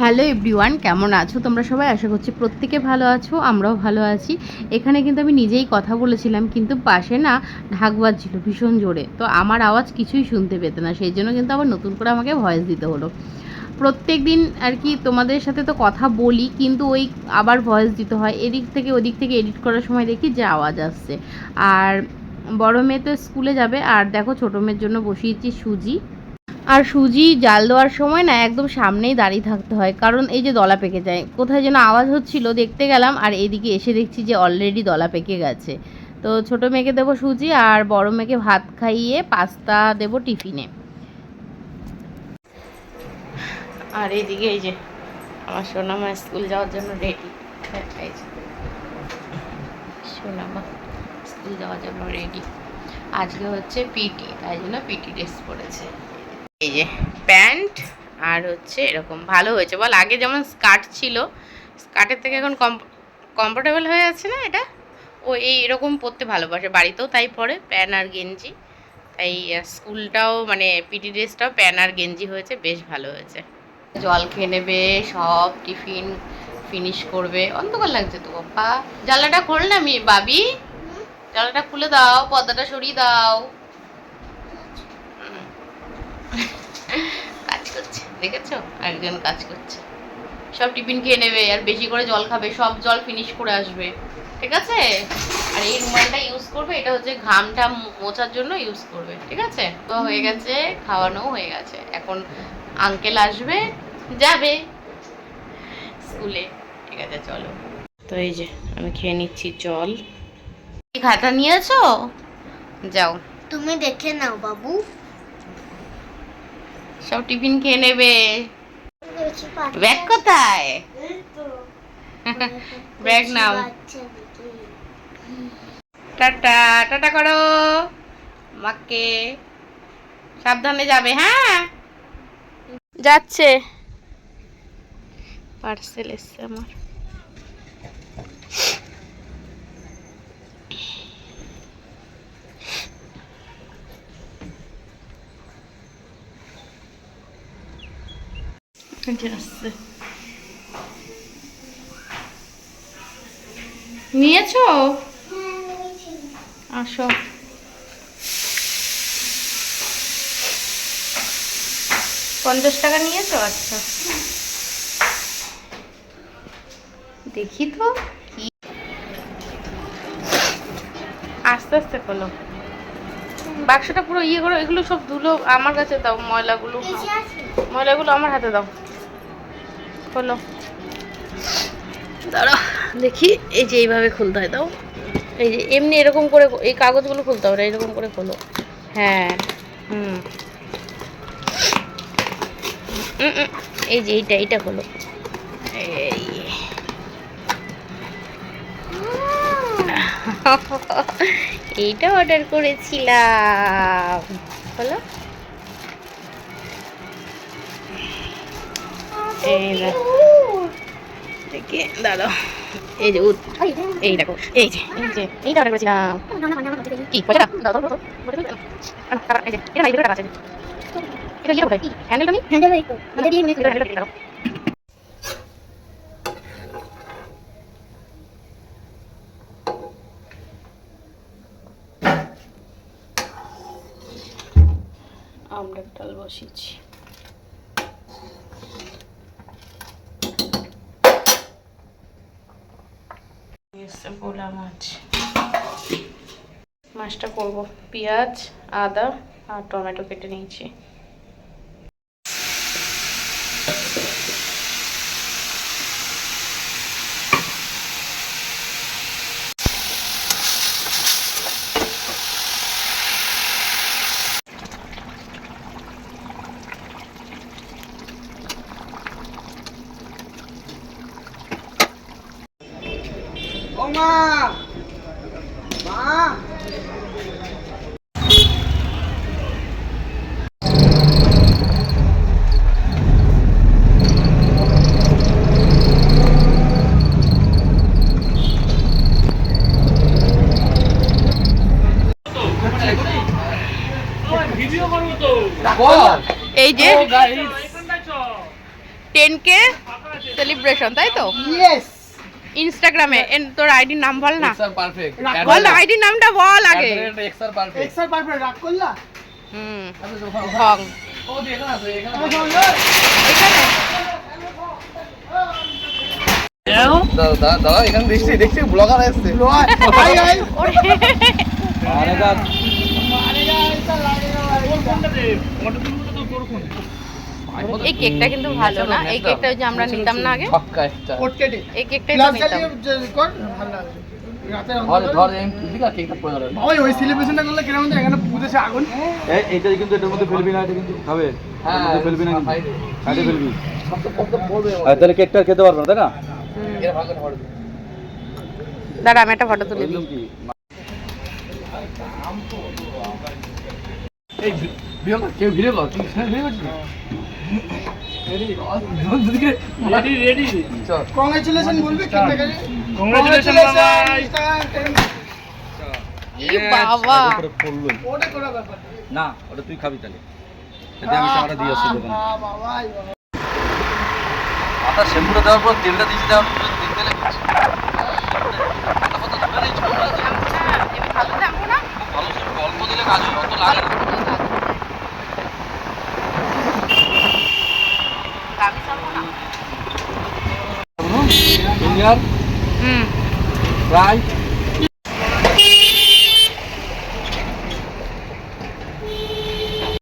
Hello everyone, কেমন আছো তোমরা সবাই? আশা করছি প্রত্যেকে ভালো আছো, আমরাও ভালো আছি। এখানে কিন্তু আমি নিজেই কথা বলেছিলাম, কিন্তু পাশে না ঢাক বাজছিল ভীষণ জোরে, তো আমার আওয়াজ কিছুই শুনতে পেতে না, সেই জন্য কিন্তু আবার নতুন করে আমাকে ভয়েস দিতে হলো। প্রত্যেক দিন আর কি তোমাদের সাথে তো কথা বলি, কিন্তু ওই আবার ভয়েস দিতে হয়, এদিক থেকে ওদিক থেকে এডিট করার সময় দেখি যে আওয়াজ আসছে। আর বড় মেয়ে তো স্কুলে যাবে, আর দেখো ছোটো মেয়ের জন্য বসিয়েছি সুজি। আর সুজি জাল দেওয়ার সময় না একদম সামনেই দাঁড়িয়ে থাকতে হয়, কারণ এই যে দলা পেকে যায়, কোথায় যেন আওয়াজ হচ্ছিল, দেখতে গেলাম, আর এইদিকে এসে দেখছি যে অলরেডি দলা পেকে গেছে। তো ছোটো মেয়েকে দেবো সুজি, আর বড় মেয়েকে ভাত খাইয়ে পাস্তা দেবো টিফিনে। আর এইদিকে এই যে আমার সোনামা স্কুল যাওয়ার জন্য রেডি। এই যে সোনামা স্কুল যাওয়ার জন্য রেডি। আজকে হচ্ছে পিটি, তাই জন্য পিটি ড্রেস পরেছে। এই যে প্যান্ট, আর হচ্ছে এরকম ভালো হয়েছে বল। আগে যেমন স্কার্ট ছিল, স্কার্টের থেকে এখন কমফোর্টেবল হয়ে যাচ্ছে না এটা। ও এই এরকম পরতে ভালোবাসে, বাড়িতেও তাই পরে প্যান্ট আর গেঞ্জি। তাই স্কুলটাও মানে পিটি ড্রেসটাও প্যান্ট আর গেঞ্জি হয়েছে, বেশ ভালো হয়েছে। জল খেয়ে নেবে, সব টিফিন ফিনিশ করবে। অন্ধকার লাগছে তো বাবা, জানলাটা খোল না আমি বাবি, জানলাটা খুলে দাও, পর্দাটা সরিয়ে দাও। কাজ করছে দেখেছো, একজন কাজ করছে। সব টিফিন খেয়ে নেবে, আর বেশি করে জল খাবে, সব জল ফিনিশ করে আসবে, ঠিক আছে? আর এই রুমালটা ইউজ করবে, এটা হচ্ছে ঘামটা মোছার জন্য ইউজ করবে, ঠিক আছে? তো হয়ে গেছে, খাওয়ানো হয়ে গেছে, এখন আঙ্কেল আসবে, যাবে স্কুলে, ঠিক আছে? চলো। তো এই যে আমি খেয়ে নিচ্ছি জল। খাতা নিয়েছো? যাও তুমি দেখে নাও বাবু, সব টিফিন খেয়ে নেবে। ব্যাগ কোথায়? ব্যাগ নাও। টাটা টাটা করো মাকে, সাবধানে যাবে। হ্যাঁ যাচ্ছে, পার্সেল এসছে আমার। নিয়েছো? আসো। $50 নিয়েছো? আচ্ছা দেখি তো কি, আস্তে আস্তে খোলো। বাক্সটা পুরো ইয়ে করো, এগুলো সব ধুলো আমার কাছে দাও, ময়লাগুলো ময়লাগুলো আমার হাতে দাও। খোলো, দাঁড়াও দেখি। এই যে এইভাবে খুলতে হয়, দাও। এই যে এমনি এরকম করে, এই কাগজগুলো খুলতে হবে না, এরকম করে খোলো। হ্যাঁ হুম, এই যে এইটা খোলো। এই এইটা অর্ডার করেছিলাম, হলো। এই দেখে দাঁড়াও, এই যে এই দেখো, এই যে এইটা অর্ডার করেছিলাম। কি পয়সা দাও দাও দাও, এই যে এটা টাকা আছে, এটা ইয়ে কোথায় হ্যান্ডেলটা নেই, হ্যান্ডেল এই তো এটা দিয়ে নিয়ে হ্যান্ডেলটা দাও। আমরা ডাল বসিয়েছি। পোলা মাছ, মাছটা করবো, পেঁয়াজ আদা আর টমেটো কেটে নিয়েছি। মা মা এই যে 10K সেলিব্রেশন, তাই তো? ইয়েস ইনস্টাগ্রামে তোর আইডির নাম বল না, এক্সআর পারফেক্ট বল না আইডির নামটা বল আগে। এক্সআর পারফেক্ট এক্সার পারফেক্ট রাগ করলা হুম ভং ও এখানে আছে এখানে এখানে দাদা এখানে দেখছি ব্লগার আসছে হাই গাইস ওরে আরে দা এই কেকটা কিন্তু ভালো না, এই কেকটা ওই যে আমরা নিতাম না আগে, পাক্কা একটা কোটকেটে এই কেকটাই তো ক্লাস নিতাম। চালিয়ে কর ভালো লাগে রাতে ধর এই দিকা কেকটা পড়ে গেল বাবা ওই সেলিব্রেশনটা করলে কেমন তো এখানে পুদেছে আগুন এইটা কিন্তু এটার মধ্যে ফেলবি না, এটা কিন্তু খাবে এটার মধ্যে ফেলবি না, কিন্তু সাইডে ফেলবি। সব তো কত পড়বে আর তাহলে কেকটা খেতে পারবো না, তাই না? এর ভাগে পড়বে দাঁড়া আমি একটা ফটো তুলে দিই। একদম কি এই ভিডিও কেউ ভিডিও কর তুই ভিডিও করছিস রেডি রেডি চল কংগ্রাচুলেশন বলবি কেটে গেলে Congratulations, বাবাই। ই বাবা উপরে পড়লোই। ওটা করা ব্যাপার না, ওটা তুই খাবি তাহলে। এটা আমি টাকাটা দিয়ে আসছি দোকানে। বাবা মাথা শ্যাম্পুটা দেওয়ার পর তেলটা দিয়েছি, দেওয়ার পর তেল তেলে গেছে। কথা কথা ধরে নেই, ছোট না, এবার ভালো শ্যাম্পু না, খুব ভালো শ্যাম্পু, অল্প দিলে কাজ হয়, অত লাগে না। দামি শ্যাম্পু না। ফিঙ্গার হুম ফ্রাই